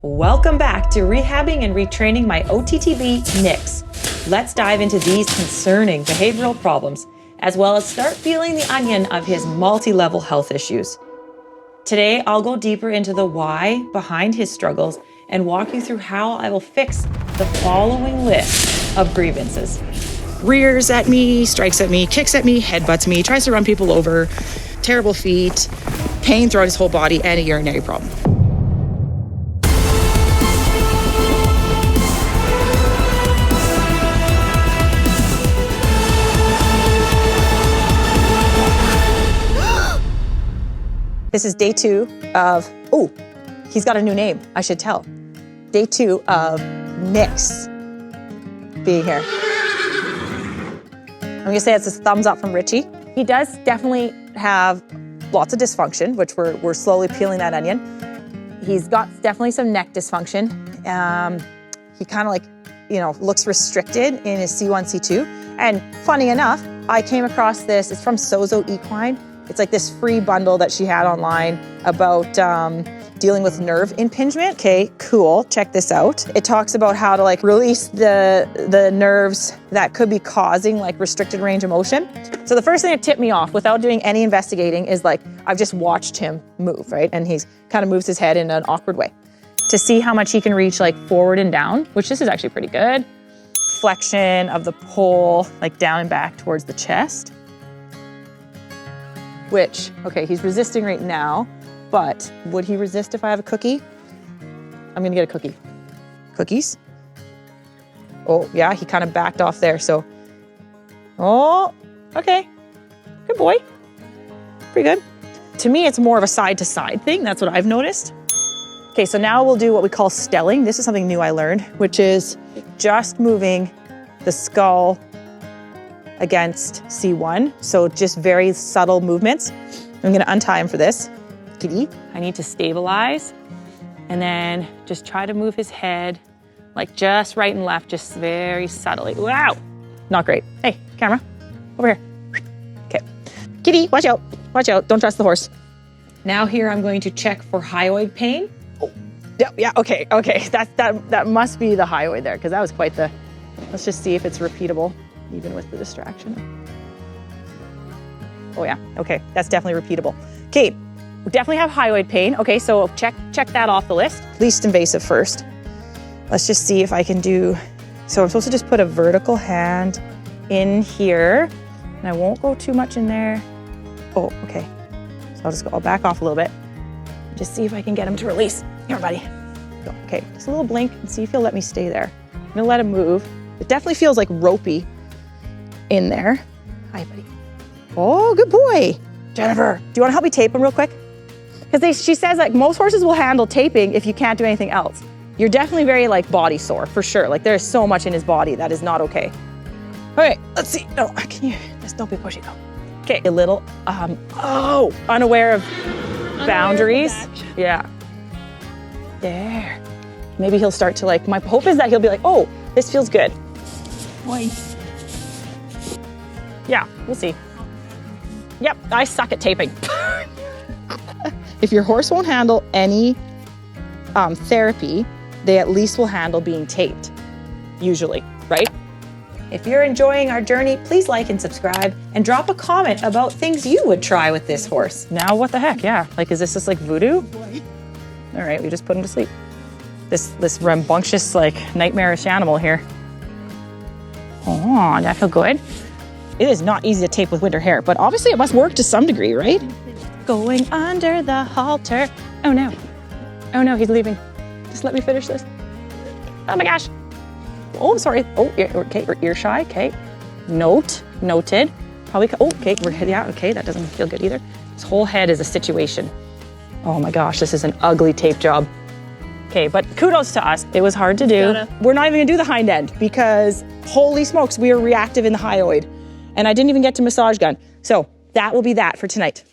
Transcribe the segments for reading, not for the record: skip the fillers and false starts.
Welcome back to rehabbing and retraining my OTTB nicks. Let's dive into these concerning behavioral problems, as well as start peeling the onion of his multi-level health issues. Today, I'll go deeper into the why behind his struggles and walk you through how I will fix the following list of grievances. Rears at me, strikes at me, kicks at me, headbutts me, tries to run people over, terrible feet, pain throughout his whole body, and a urinary problem. This is day 2 of, oh, he's got a new name, I should tell. Day 2 of Nick's being here. I'm gonna say it's a thumbs up from Richie. He does definitely have lots of dysfunction, which we're slowly peeling that onion. He's got definitely some neck dysfunction. He kind of looks restricted in his C1, C2. And funny enough, I came across this, it's from Sozo Equine. It's like this free bundle that she had online about dealing with nerve impingement. Okay, cool, check this out. It talks about how to release the nerves that could be causing restricted range of motion. So the first thing that tipped me off without doing any investigating is I've just watched him move, right? And he's kind of moves his head in an awkward way to see how much he can reach forward and down, which this is actually pretty good. Flexion of the pole, down and back towards the chest. Which, okay, he's resisting right now, but would he resist if I have a cookie? I'm gonna get a cookie. Cookies? Oh, yeah, he kind of backed off there, so. Oh, okay, good boy, pretty good. To me, it's more of a side-to-side thing, that's what I've noticed. Okay, so now we'll do what we call stelling. This is something new I learned, which is just moving the skull against C1, so just very subtle movements. I'm gonna untie him for this. Kitty, I need to stabilize and then just try to move his head just right and left, just very subtly. Wow, not great. Hey, camera, over here. Okay, Kitty, watch out, don't trust the horse. Now here I'm going to check for hyoid pain. Oh, yeah, okay, that must be the hyoid there, because that was quite the, let's just see if it's repeatable. Even with the distraction. Oh yeah, okay, that's definitely repeatable. Okay, we definitely have hyoid pain. Okay, so check that off the list. Least invasive first. Let's just see if I can do, so I'm supposed to just put a vertical hand in here, and I won't go too much in there. Oh, okay, so I'll back off a little bit. Just see if I can get him to release. Here, buddy. Go. Okay, just a little blink and see if he'll let me stay there. I'm gonna let him move. It definitely feels ropey in there. Hi, buddy. Oh, good boy. Jennifer, do you want to help me tape him real quick? Because she says most horses will handle taping if you can't do anything else. You're definitely very body sore, for sure. There's so much in his body that is not okay. All right, let's see. No, can you, just don't be pushy though. Okay, a little, unaware of boundaries. Yeah. There. Maybe he'll start to my hope is that he'll be oh, this feels good. Boy. Yeah, we'll see. Yep, I suck at taping. If your horse won't handle any therapy, they at least will handle being taped, usually, right? If you're enjoying our journey, please like and subscribe and drop a comment about things you would try with this horse. Now, what the heck, yeah. Is this just voodoo? All right, we just put him to sleep. This rambunctious, nightmarish animal here. Oh, that feel good? It is not easy to tape with winter hair, but obviously it must work to some degree, right? Going under the halter. Oh no, he's leaving. Just let me finish this. Oh my gosh. Oh, sorry. Oh, okay, we're ear shy, okay. Noted. Probably, okay, okay, that doesn't feel good either. His whole head is a situation. Oh my gosh, this is an ugly tape job. Okay, but kudos to us. It was hard to do. We're not even gonna do the hind end because holy smokes, we are reactive in the hyoid. And I didn't even get to massage gun. So that will be that for tonight.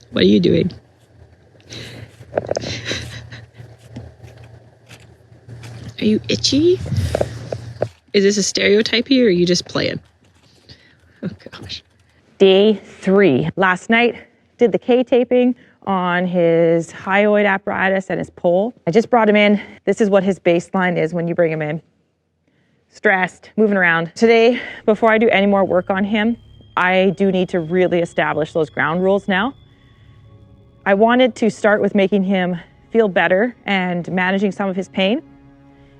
What are you doing? Are you itchy? Is this a stereotype here or are you just playing? Oh gosh. Day 3. Last night, did the K taping, on his hyoid apparatus and his pole. I just brought him in. This is what his baseline is when you bring him in. Stressed, moving around. Today, before I do any more work on him, I do need to really establish those ground rules now. I wanted to start with making him feel better and managing some of his pain.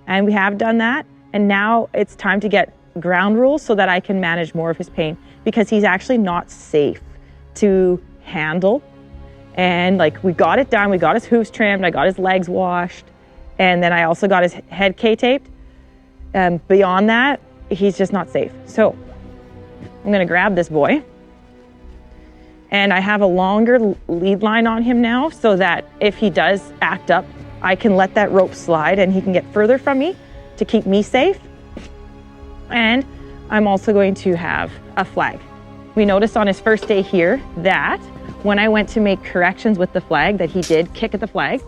And we have done that. And now it's time to get ground rules so that I can manage more of his pain, because he's actually not safe to handle. And like, we got it done. We got his hooves trimmed. I got his legs washed. And then I also got his head K-taped. Beyond that, he's just not safe. So I'm gonna grab this boy. And I have a longer lead line on him now so that if he does act up, I can let that rope slide and he can get further from me to keep me safe. And I'm also going to have a flag. We noticed on his first day here that when I went to make corrections with the flag, that he did kick at the flag.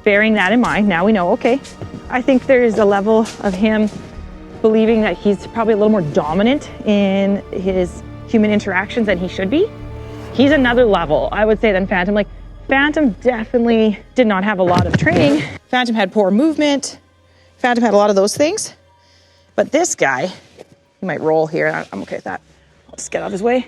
Bearing that in mind, now we know, okay, I think there's a level of him believing that he's probably a little more dominant in his human interactions than he should be. He's another level, I would say, than Phantom. Like, Phantom definitely did not have a lot of training. Phantom had poor movement. Phantom had a lot of those things. But this guy, he might roll here. I'm okay with that. I'll just get out of his way.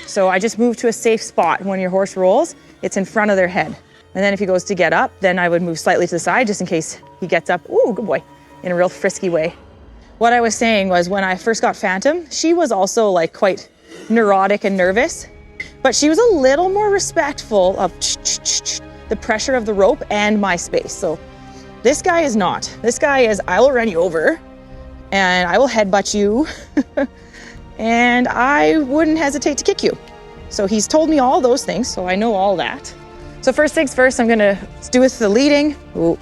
So I just moved to a safe spot. When your horse rolls, it's in front of their head. And then if he goes to get up, then I would move slightly to the side just in case he gets up, ooh, good boy, in a real frisky way. What I was saying was when I first got Phantom, she was also like quite neurotic and nervous, but she was a little more respectful of the pressure of the rope and my space. So this guy is not. This guy is, I will run you over and I will headbutt you and I wouldn't hesitate to kick you. So he's told me all those things, so I know all that. So first things first, I'm gonna do with the leading. Ooh.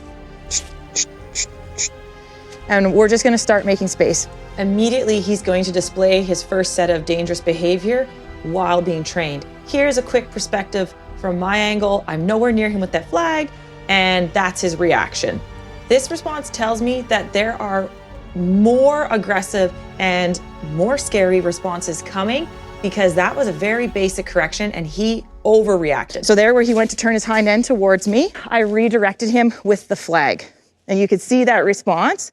And we're just gonna start making space. Immediately, he's going to display his first set of dangerous behavior while being trained. Here's a quick perspective from my angle. I'm nowhere near him with that flag, and that's his reaction. This response tells me that there are more aggressive and more scary responses coming, because that was a very basic correction and he overreacted. So there where he went to turn his hind end towards me, I redirected him with the flag. And you could see that response,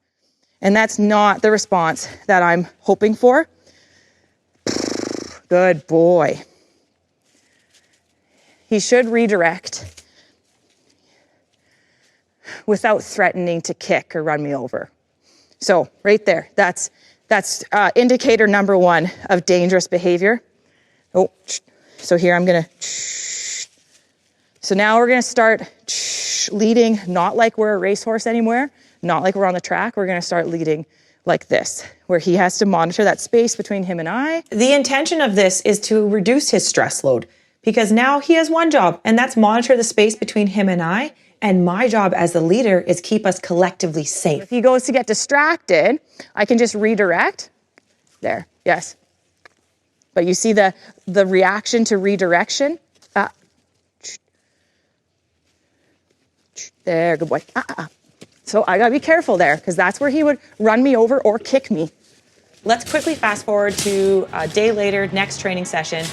and that's not the response that I'm hoping for. Good boy. He should redirect without threatening to kick or run me over. So right there, that's indicator number one of dangerous behavior. Oh, so here I'm gonna, so now we're gonna start leading, not like we're a racehorse anymore, not like we're on the track. We're gonna start leading like this, where he has to monitor that space between him and I. The intention of this is to reduce his stress load, because now he has one job, and that's monitor the space between him and I. And my job as the leader is keep us collectively safe. If he goes to get distracted, I can just redirect. There, yes. But you see the reaction to redirection? There, good boy. So I gotta be careful there, because that's where he would run me over or kick me. Let's quickly fast forward to a day later, next training session.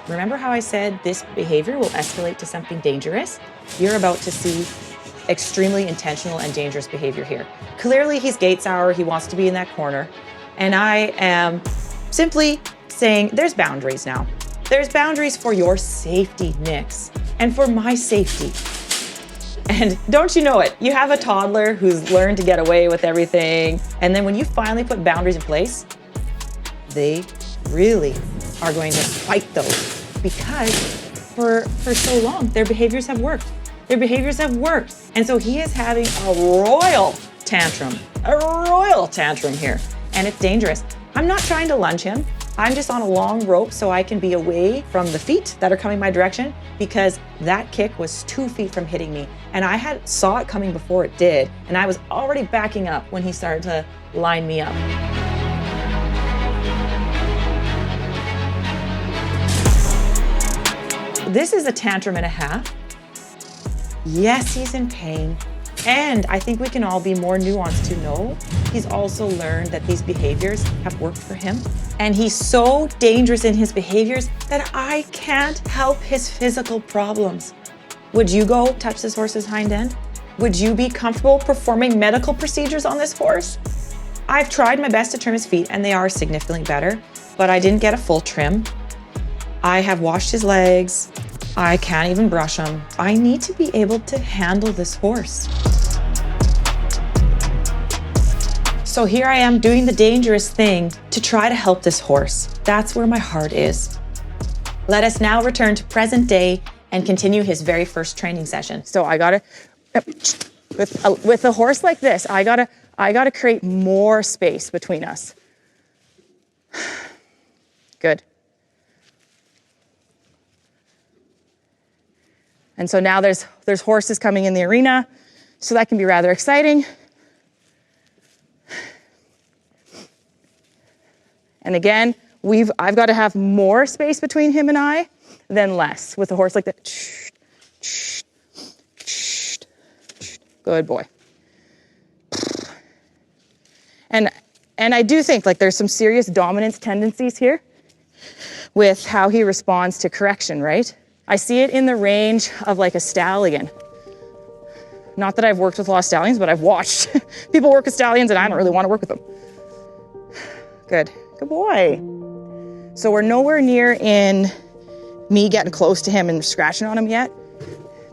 Remember how I said this behavior will escalate to something dangerous? You're about to see extremely intentional and dangerous behavior here. Clearly he's gate sour, he wants to be in that corner. And I am simply saying there's boundaries now. There's boundaries for your safety, Nix, and for my safety. And don't you know it, you have a toddler who's learned to get away with everything. And then when you finally put boundaries in place, they really are going to fight those, because for so long, their behaviors have worked. Their behaviors have worked. And so he is having a royal tantrum here. And it's dangerous. I'm not trying to lunge him. I'm just on a long rope so I can be away from the feet that are coming my direction, because that kick was 2 feet from hitting me. And I saw it coming before it did. And I was already backing up when he started to line me up. This is a tantrum and a half. Yes, he's in pain. And I think we can all be more nuanced to know he's also learned that these behaviors have worked for him. And he's so dangerous in his behaviors that I can't help his physical problems. Would you go touch this horse's hind end? Would you be comfortable performing medical procedures on this horse? I've tried my best to trim his feet and they are significantly better, but I didn't get a full trim. I have washed his legs. I can't even brush him. I need to be able to handle this horse. So here I am doing the dangerous thing to try to help this horse. That's where my heart is. Let us now return to present day and continue his very first training session. So I gotta, with a horse like this, I gotta create more space between us. Good. And so now there's horses coming in the arena, so that can be rather exciting. And again, I've got to have more space between him and I than less with a horse like that. Good boy. And I do think like there's some serious dominance tendencies here with how he responds to correction, right? I see it in the range of like a stallion. Not that I've worked with a lot of stallions, but I've watched people work with stallions and I don't really want to work with them. Good. Good boy. So we're nowhere near in me getting close to him and scratching on him yet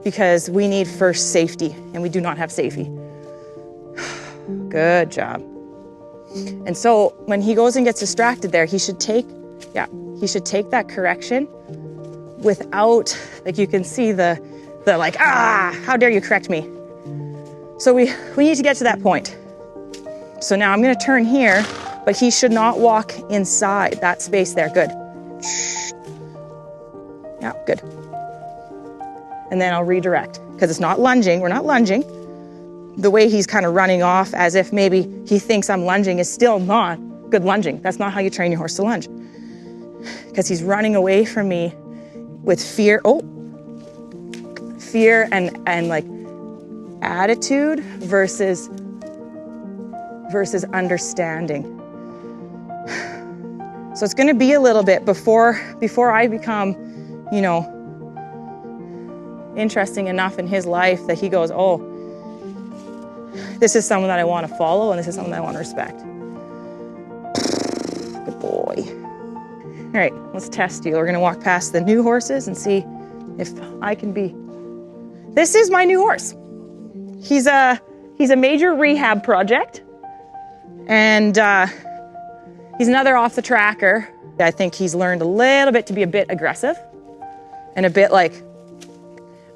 because we need first safety and we do not have safety. Good job. And so when he goes and gets distracted there, he should take that correction without, like you can see the like, how dare you correct me? So we need to get to that point. So now I'm gonna turn here, but he should not walk inside that space there. Good. Yeah, good. And then I'll redirect because it's not lunging. We're not lunging. The way he's kind of running off as if maybe he thinks I'm lunging is still not good lunging. That's not how you train your horse to lunge. Because he's running away from me with fear. Fear and like attitude versus understanding. So it's going to be a little bit before I become, interesting enough in his life that he goes, oh, this is someone that I want to follow and this is someone that I want to respect. Good boy. All right, let's test you. We're going to walk past the new horses and see if I can be. This is my new horse. He's a major rehab project. And he's another off the tracker. I think he's learned a little bit to be a bit aggressive and a bit like,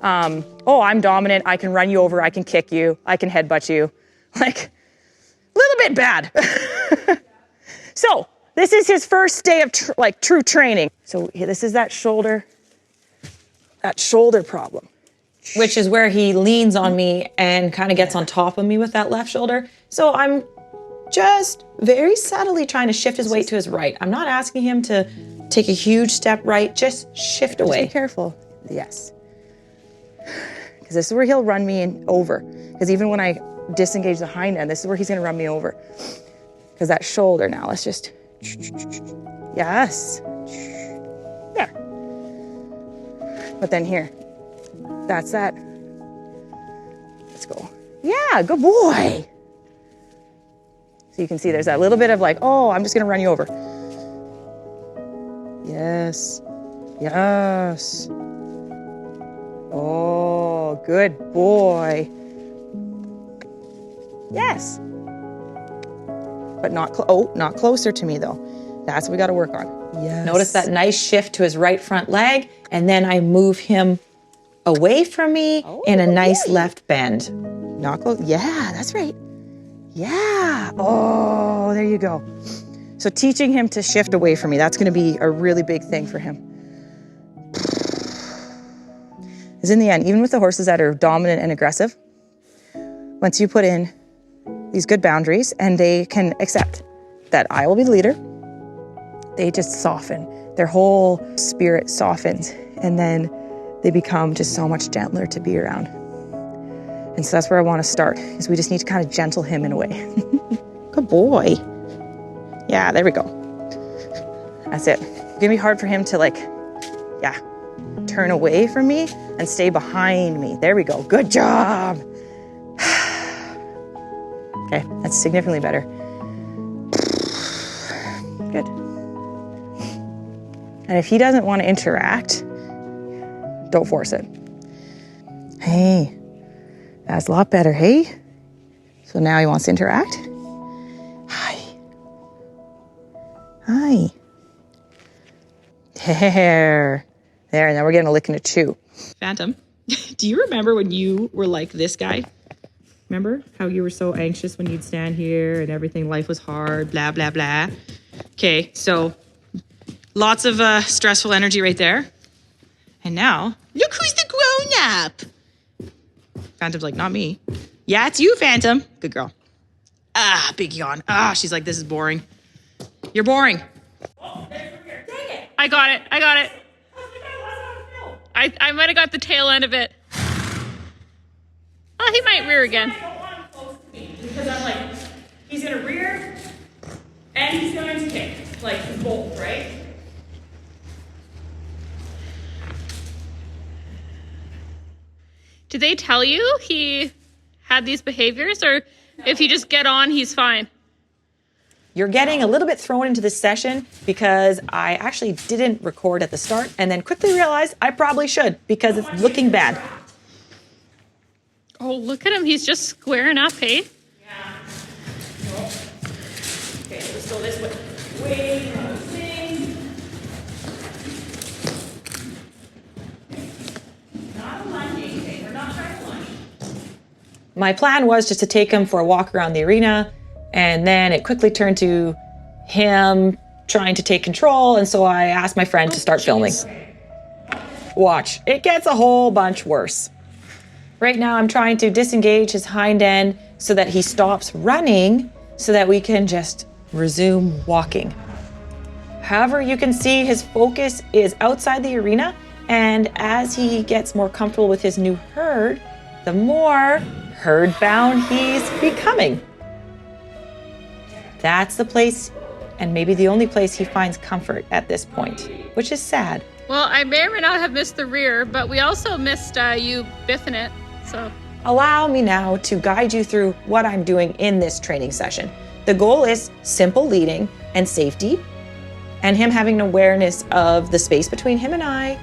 I'm dominant. I can run you over. I can kick you. I can headbutt you. Like, a little bit bad. So this is his first day of true training. So this is that shoulder problem. Which is where he leans on me and kind of gets on top of me with that left shoulder. So I'm just very subtly trying to shift his weight to his right. I'm not asking him to take a huge step right, just shift away. Just be careful. Yes. Because this is where he'll run me over. Because even when I disengage the hind end, this is where he's going to run me over. Because that shoulder now, let's just, yes. There. But then here, that's that. Let's go. Yeah, good boy. So you can see there's that little bit of like, oh, I'm just going to run you over. Yes. Yes. Oh, good boy. Yes. But not closer to me though. That's what we got to work on. Yes. Notice that nice shift to his right front leg, and then I move him away from me in a nice left bend. Not close. Yeah, that's right. Yeah. Oh, there you go. So teaching him to shift away from me, that's going to be a really big thing for him. Because in the end, even with the horses that are dominant and aggressive, once you put in these good boundaries and they can accept that I will be the leader, they just soften. Their whole spirit softens, and then they become just so much gentler to be around. And so that's where I want to start, is we just need to kind of gentle him in a way. Good boy. Yeah, there we go. That's it. It's gonna be hard for him to like, yeah, turn away from me and stay behind me. There we go. Good job. Okay, that's significantly better. Good. And if he doesn't want to interact, don't force it. Hey, that's a lot better, hey? So now he wants to interact. Hi. Hi. There. There, now we're getting a lick and a chew. Phantom, do you remember when you were like this guy? Remember how you were so anxious when you'd stand here and everything, life was hard, blah, blah, blah. Okay, so lots of stressful energy right there. And now, look who's the grown-up. Phantom's like, not me. Yeah, it's you, Phantom. Good girl. Ah, big yawn. Ah, she's like, this is boring. You're boring. Oh, dang it. I got it. I might have got the tail end of it. Oh, he might rear again. I don't want him close to me because I'm like, he's gonna rear and he's going to kick, like both, right? Did they tell you he had these behaviors, or if you just get on, he's fine? You're getting a little bit thrown into this session because I actually didn't record at the start and then quickly realized I probably should because it's looking bad. Oh, look at him. He's just squaring up, hey? Yeah. Nope. Okay, let's go this way. Wait, thing. Not a lunging thing. We're not trying to lunge. My plan was just to take him for a walk around the arena, and then it quickly turned to him trying to take control, and so I asked my friend to start filming. Watch, it gets a whole bunch worse. Right now I'm trying to disengage his hind end so that he stops running so that we can just resume walking. However, you can see his focus is outside the arena, and as he gets more comfortable with his new herd, the more herdbound he's becoming. That's the place, and maybe the only place he finds comfort at this point, which is sad. Well, I may or may not have missed the rear, but we also missed you biffing it, so. Allow me now to guide you through what I'm doing in this training session. The goal is simple leading and safety, and him having an awareness of the space between him and I,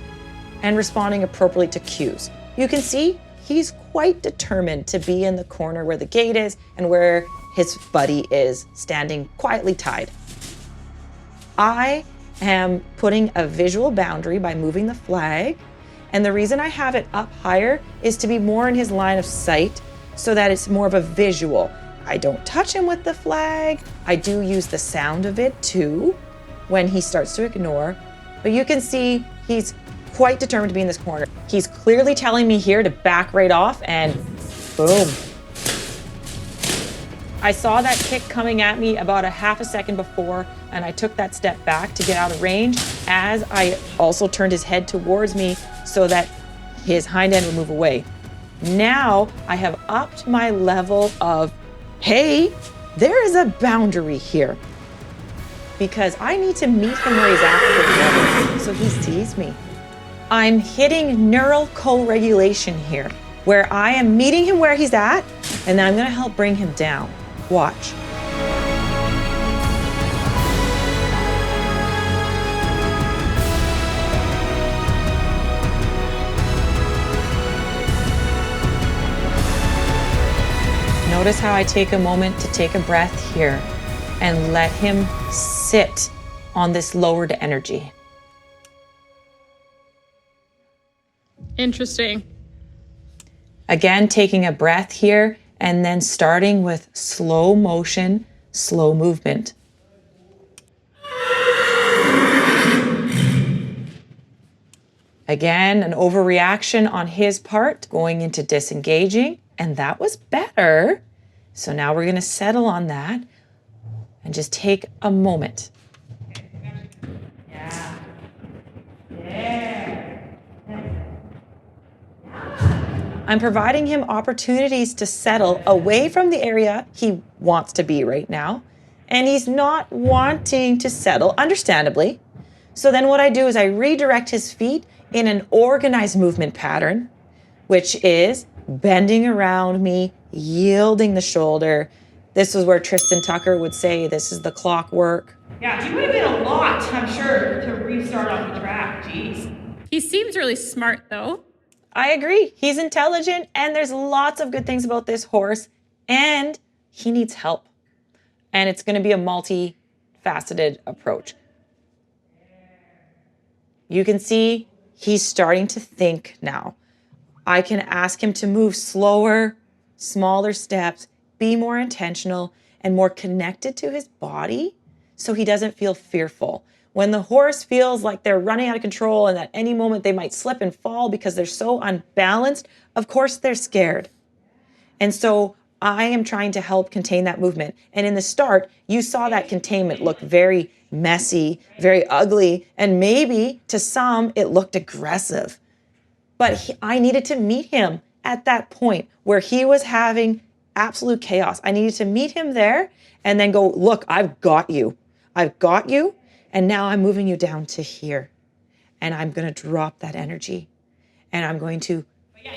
and responding appropriately to cues. You can see he's quite determined to be in the corner where the gate is and where his buddy is standing quietly tied. I am putting a visual boundary by moving the flag, and the reason I have it up higher is to be more in his line of sight so that it's more of a visual. I don't touch him with the flag. I do use the sound of it too when he starts to ignore, but you can see he's quite determined to be in this corner. He's clearly telling me here to back right off, and boom. I saw that kick coming at me about a half a second before, and I took that step back to get out of range as I also turned his head towards me so that his hind end would move away. Now I have upped my level of, hey, there is a boundary here, because I need to meet him where he's at for the level, so he sees me. I'm hitting neural co-regulation here, where I am meeting him where he's at, and then I'm gonna help bring him down. Watch. Notice how I take a moment to take a breath here and let him sit on this lowered energy. Interesting. Again, taking a breath here and then starting with slow motion, slow movement. Again, an overreaction on his part, going into disengaging, and that was better. So now we're gonna settle on that and just take a moment. Yeah. There. I'm providing him opportunities to settle away from the area he wants to be right now. And he's not wanting to settle, understandably. So then what I do is I redirect his feet in an organized movement pattern, which is bending around me, yielding the shoulder. This is where Tristan Tucker would say, this is the clockwork. Yeah, he would have been a lot, I'm sure, to restart on the track. Jeez. He seems really smart though. I agree. He's intelligent, and there's lots of good things about this horse, and he needs help. And it's going to be a multifaceted approach. You can see he's starting to think now. I can ask him to move slower, smaller steps, be more intentional, and more connected to his body so he doesn't feel fearful. When the horse feels like they're running out of control and at any moment they might slip and fall because they're so unbalanced, of course they're scared. And so I am trying to help contain that movement. And in the start, you saw that containment look very messy, very ugly, and maybe to some it looked aggressive. But I needed to meet him at that point where he was having absolute chaos. I needed to meet him there and then go, look, I've got you. I've got you. And now I'm moving you down to here. And I'm going to drop that energy. And I'm going to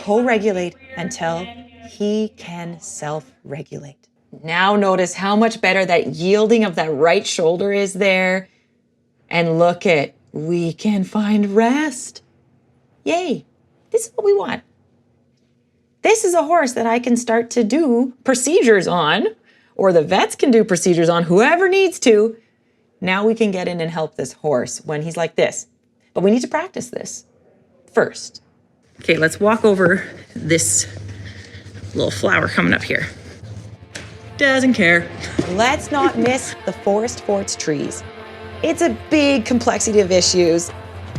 co-regulate until he can self-regulate. Now notice how much better that yielding of that right shoulder is there. And look at, we can find rest. Yay. This is what we want. This is a horse that I can start to do procedures on, or the vets can do procedures on, whoever needs to. Now we can get in and help this horse when he's like this. But we need to practice this first. Okay, let's walk over this little flower coming up here. Doesn't care. Let's not miss the forest for its trees. It's a big complexity of issues,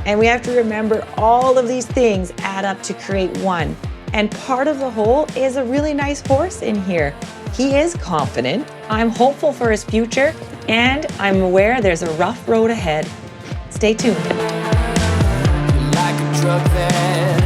and we have to remember all of these things add up to create one. And part of the whole is a really nice horse in here. He is confident. I'm hopeful for his future, and I'm aware there's a rough road ahead. Stay tuned. Like a drug that